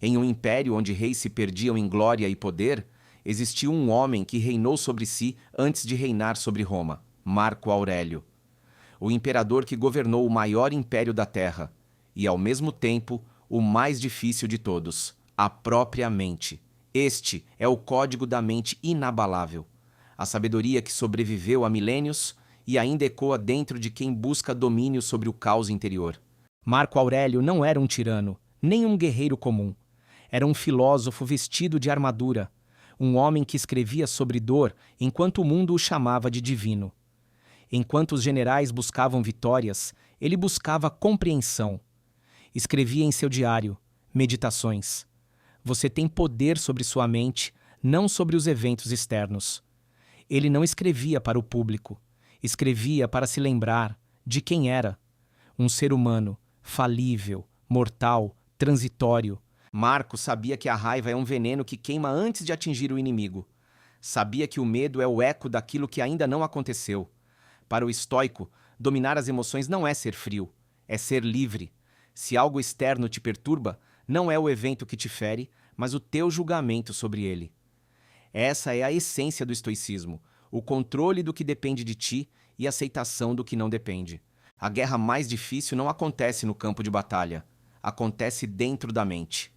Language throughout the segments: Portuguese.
Em um império onde reis se perdiam em glória e poder, existiu um homem que reinou sobre si antes de reinar sobre Roma, Marco Aurélio. O imperador que governou o maior império da Terra e, ao mesmo tempo, o mais difícil de todos, a própria mente. Este é o código da mente inabalável, a sabedoria que sobreviveu a milênios e ainda ecoa dentro de quem busca domínio sobre o caos interior. Marco Aurélio não era um tirano, nem um guerreiro comum. Era um filósofo vestido de armadura, um homem que escrevia sobre dor enquanto o mundo o chamava de divino. Enquanto os generais buscavam vitórias, ele buscava compreensão. Escrevia em seu diário, meditações. Você tem poder sobre sua mente, não sobre os eventos externos. Ele não escrevia para o público, escrevia para se lembrar de quem era. Um ser humano, falível, mortal, transitório. Marco sabia que a raiva é um veneno que queima antes de atingir o inimigo. Sabia que o medo é o eco daquilo que ainda não aconteceu. Para o estoico, dominar as emoções não é ser frio, é ser livre. Se algo externo te perturba, não é o evento que te fere, mas o teu julgamento sobre ele. Essa é a essência do estoicismo, o controle do que depende de ti e aceitação do que não depende. A guerra mais difícil não acontece no campo de batalha, acontece dentro da mente.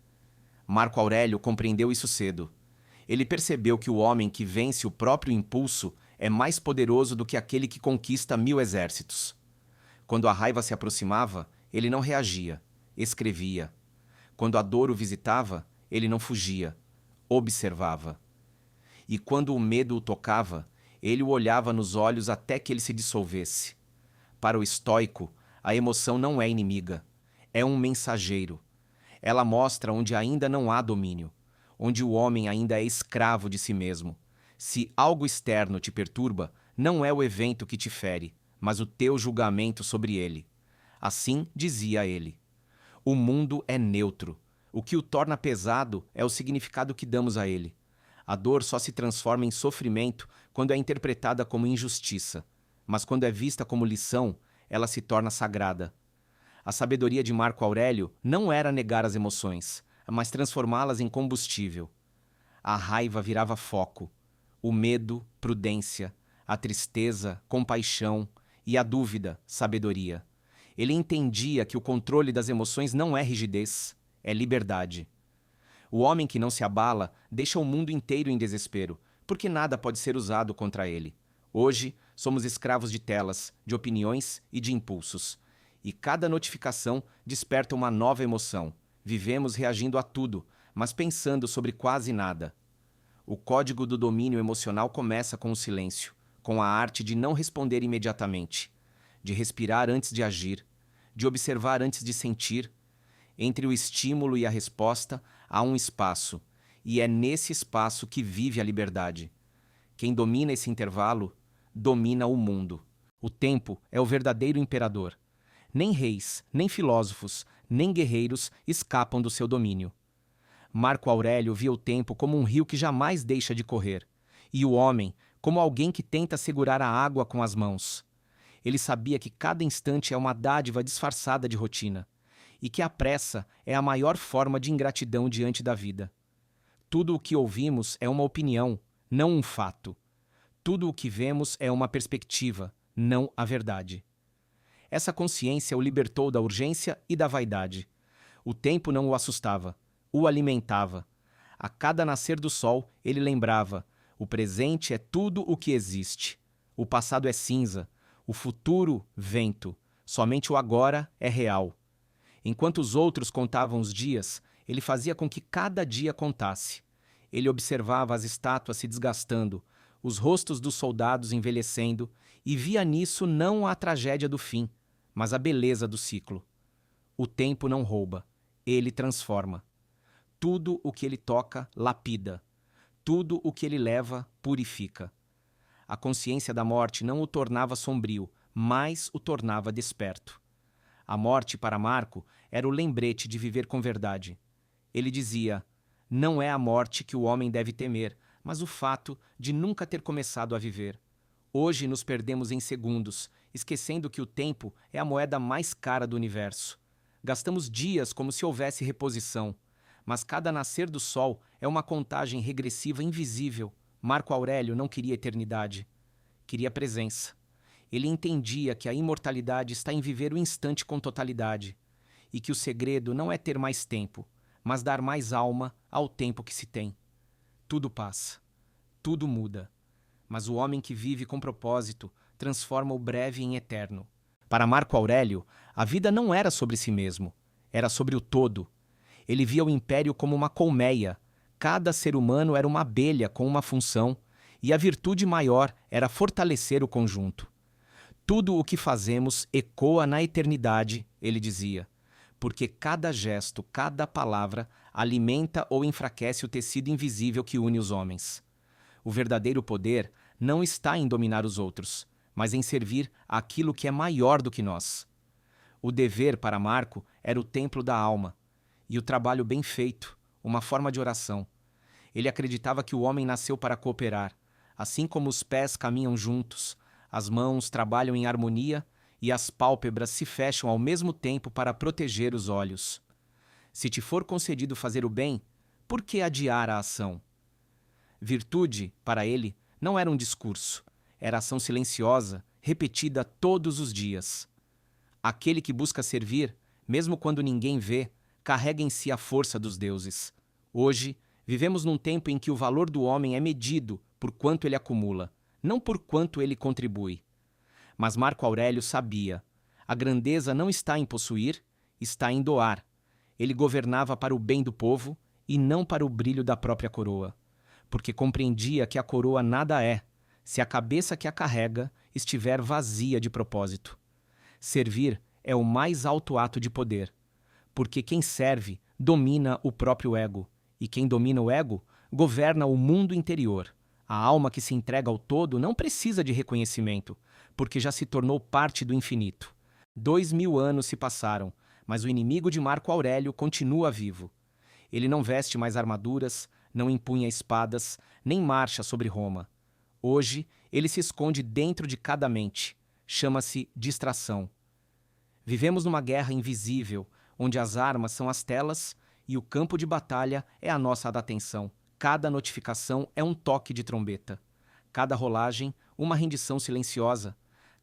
Marco Aurélio compreendeu isso cedo. Ele percebeu que o homem que vence o próprio impulso é mais poderoso do que aquele que conquista 1000 exércitos. Quando a raiva se aproximava, ele não reagia, escrevia. Quando a dor o visitava, ele não fugia, observava. E quando o medo o tocava, ele o olhava nos olhos até que ele se dissolvesse. Para o estoico, a emoção não é inimiga, é um mensageiro. Ela mostra onde ainda não há domínio, onde o homem ainda é escravo de si mesmo. Se algo externo te perturba, não é o evento que te fere, mas o teu julgamento sobre ele. Assim dizia ele. O mundo é neutro. O que o torna pesado é o significado que damos a ele. A dor só se transforma em sofrimento quando é interpretada como injustiça, mas quando é vista como lição, ela se torna sagrada. A sabedoria de Marco Aurélio não era negar as emoções, mas transformá-las em combustível. A raiva virava foco, o medo, prudência, a tristeza, compaixão e a dúvida, sabedoria. Ele entendia que o controle das emoções não é rigidez, é liberdade. O homem que não se abala deixa o mundo inteiro em desespero, porque nada pode ser usado contra ele. Hoje, somos escravos de telas, de opiniões e de impulsos. E cada notificação desperta uma nova emoção. Vivemos reagindo a tudo, mas pensando sobre quase nada. O código do domínio emocional começa com o silêncio, com a arte de não responder imediatamente, de respirar antes de agir, de observar antes de sentir. Entre o estímulo e a resposta há um espaço, e é nesse espaço que vive a liberdade. Quem domina esse intervalo, domina o mundo. O tempo é o verdadeiro imperador. Nem reis, nem filósofos, nem guerreiros escapam do seu domínio. Marco Aurélio via o tempo como um rio que jamais deixa de correr, e o homem como alguém que tenta segurar a água com as mãos. Ele sabia que cada instante é uma dádiva disfarçada de rotina, e que a pressa é a maior forma de ingratidão diante da vida. Tudo o que ouvimos é uma opinião, não um fato. Tudo o que vemos é uma perspectiva, não a verdade. Essa consciência o libertou da urgência e da vaidade. O tempo não o assustava, o alimentava. A cada nascer do sol, ele lembrava: o presente é tudo o que existe. O passado é cinza, o futuro, vento. Somente o agora é real. Enquanto os outros contavam os dias, ele fazia com que cada dia contasse. Ele observava as estátuas se desgastando, os rostos dos soldados envelhecendo, e via nisso não a tragédia do fim, mas a beleza do ciclo. O tempo não rouba, ele transforma. Tudo o que ele toca, lapida. Tudo o que ele leva, purifica. A consciência da morte não o tornava sombrio, mas o tornava desperto. A morte, para Marco, era o lembrete de viver com verdade. Ele dizia: não é a morte que o homem deve temer, mas o fato de nunca ter começado a viver. Hoje nos perdemos em segundos, esquecendo que o tempo é a moeda mais cara do universo. Gastamos dias como se houvesse reposição, mas cada nascer do sol é uma contagem regressiva invisível. Marco Aurélio não queria eternidade, queria presença. Ele entendia que a imortalidade está em viver o instante com totalidade, e que o segredo não é ter mais tempo, mas dar mais alma ao tempo que se tem. Tudo passa, tudo muda, mas o homem que vive com propósito transforma o breve em eterno. Para Marco Aurélio, a vida não era sobre si mesmo, era sobre o todo. Ele via o império como uma colmeia. Cada ser humano era uma abelha com uma função, e a virtude maior era fortalecer o conjunto. Tudo o que fazemos ecoa na eternidade, ele dizia, porque cada gesto, cada palavra alimenta ou enfraquece o tecido invisível que une os homens. O verdadeiro poder não está em dominar os outros, mas em servir aquilo que é maior do que nós. O dever, para Marco, era o templo da alma, e o trabalho bem feito, uma forma de oração. Ele acreditava que o homem nasceu para cooperar, assim como os pés caminham juntos, as mãos trabalham em harmonia e as pálpebras se fecham ao mesmo tempo para proteger os olhos. Se te for concedido fazer o bem, por que adiar a ação? Virtude, para ele, não era um discurso, era ação silenciosa, repetida todos os dias. Aquele que busca servir, mesmo quando ninguém vê, carrega em si a força dos deuses. Hoje, vivemos num tempo em que o valor do homem é medido por quanto ele acumula, não por quanto ele contribui. Mas Marco Aurélio sabia, a grandeza não está em possuir, está em doar. Ele governava para o bem do povo e não para o brilho da própria coroa, porque compreendia que a coroa nada é, se a cabeça que a carrega estiver vazia de propósito. Servir é o mais alto ato de poder, porque quem serve domina o próprio ego, e quem domina o ego governa o mundo interior. A alma que se entrega ao todo não precisa de reconhecimento, porque já se tornou parte do infinito. 2000 anos se passaram, mas o inimigo de Marco Aurélio continua vivo. Ele não veste mais armaduras, não empunha espadas, nem marcha sobre Roma. Hoje, ele se esconde dentro de cada mente. Chama-se distração. Vivemos numa guerra invisível, onde as armas são as telas e o campo de batalha é a nossa atenção. Cada notificação é um toque de trombeta. Cada rolagem, uma rendição silenciosa.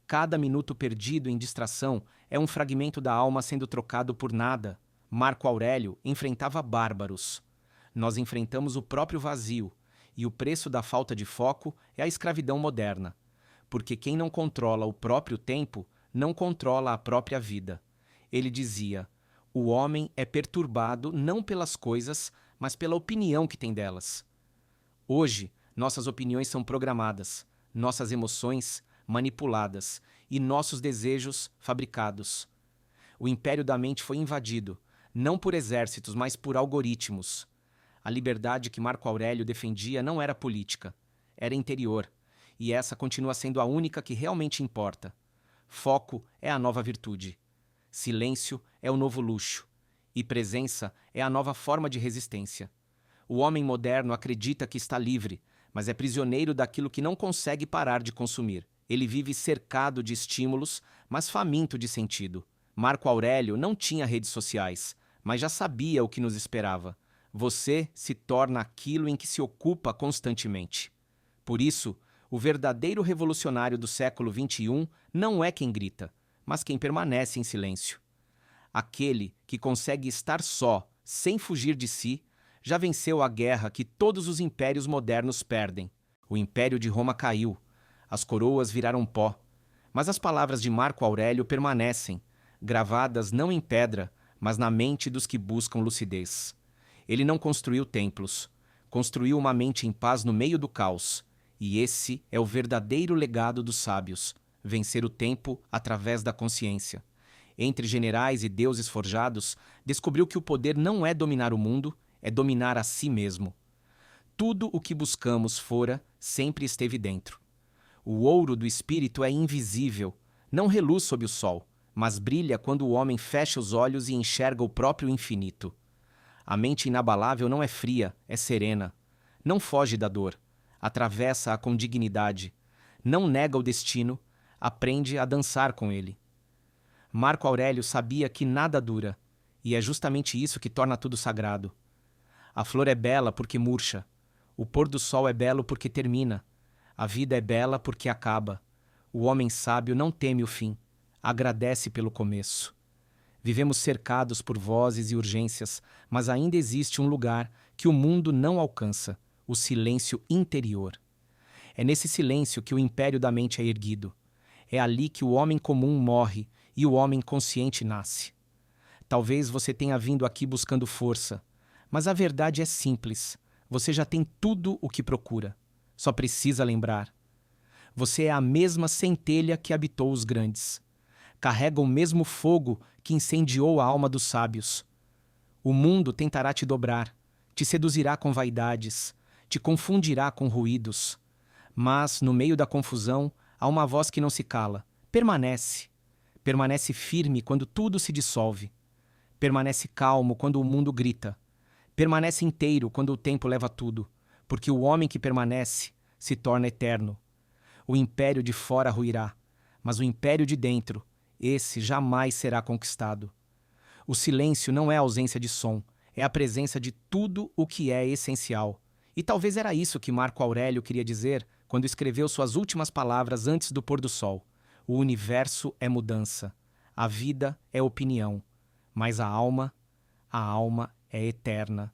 Cada minuto perdido em distração é um fragmento da alma sendo trocado por nada. Marco Aurélio enfrentava bárbaros. Nós enfrentamos o próprio vazio, e o preço da falta de foco é a escravidão moderna. Porque quem não controla o próprio tempo, não controla a própria vida. Ele dizia: o homem é perturbado não pelas coisas, mas pela opinião que tem delas. Hoje, nossas opiniões são programadas, nossas emoções manipuladas e nossos desejos fabricados. O império da mente foi invadido, não por exércitos, mas por algoritmos. A liberdade que Marco Aurélio defendia não era política, era interior, e essa continua sendo a única que realmente importa. Foco é a nova virtude. Silêncio é o novo luxo. E presença é a nova forma de resistência. O homem moderno acredita que está livre, mas é prisioneiro daquilo que não consegue parar de consumir. Ele vive cercado de estímulos, mas faminto de sentido. Marco Aurélio não tinha redes sociais, mas já sabia o que nos esperava. Você se torna aquilo em que se ocupa constantemente. Por isso, o verdadeiro revolucionário do século XXI não é quem grita, mas quem permanece em silêncio. Aquele que consegue estar só, sem fugir de si, já venceu a guerra que todos os impérios modernos perdem. O império de Roma caiu, as coroas viraram pó, mas as palavras de Marco Aurélio permanecem, gravadas não em pedra, mas na mente dos que buscam lucidez. Ele não construiu templos, construiu uma mente em paz no meio do caos, e esse é o verdadeiro legado dos sábios, vencer o tempo através da consciência. Entre generais e deuses forjados, descobriu que o poder não é dominar o mundo, é dominar a si mesmo. Tudo o que buscamos fora sempre esteve dentro. O ouro do espírito é invisível, não reluz sob o sol, mas brilha quando o homem fecha os olhos e enxerga o próprio infinito. A mente inabalável não é fria, é serena. Não foge da dor, atravessa-a com dignidade. Não nega o destino, aprende a dançar com ele. Marco Aurélio sabia que nada dura, e é justamente isso que torna tudo sagrado. A flor é bela porque murcha. O pôr do sol é belo porque termina. A vida é bela porque acaba. O homem sábio não teme o fim. Agradece pelo começo. Vivemos cercados por vozes e urgências, mas ainda existe um lugar que o mundo não alcança: o silêncio interior. É nesse silêncio que o império da mente é erguido. É ali que o homem comum morre e o homem consciente nasce. Talvez você tenha vindo aqui buscando força, mas a verdade é simples. Você já tem tudo o que procura. Só precisa lembrar. Você é a mesma centelha que habitou os grandes. Carrega o mesmo fogo que incendiou a alma dos sábios. O mundo tentará te dobrar, te seduzirá com vaidades, te confundirá com ruídos. Mas, no meio da confusão, há uma voz que não se cala. Permanece. Permanece firme quando tudo se dissolve. Permanece calmo quando o mundo grita. Permanece inteiro quando o tempo leva tudo, porque o homem que permanece se torna eterno. O império de fora ruirá, mas o império de dentro, esse jamais será conquistado. O silêncio não é a ausência de som, é a presença de tudo o que é essencial. E talvez era isso que Marco Aurélio queria dizer quando escreveu suas últimas palavras antes do pôr do sol. O universo é mudança, a vida é opinião, mas a alma é eterna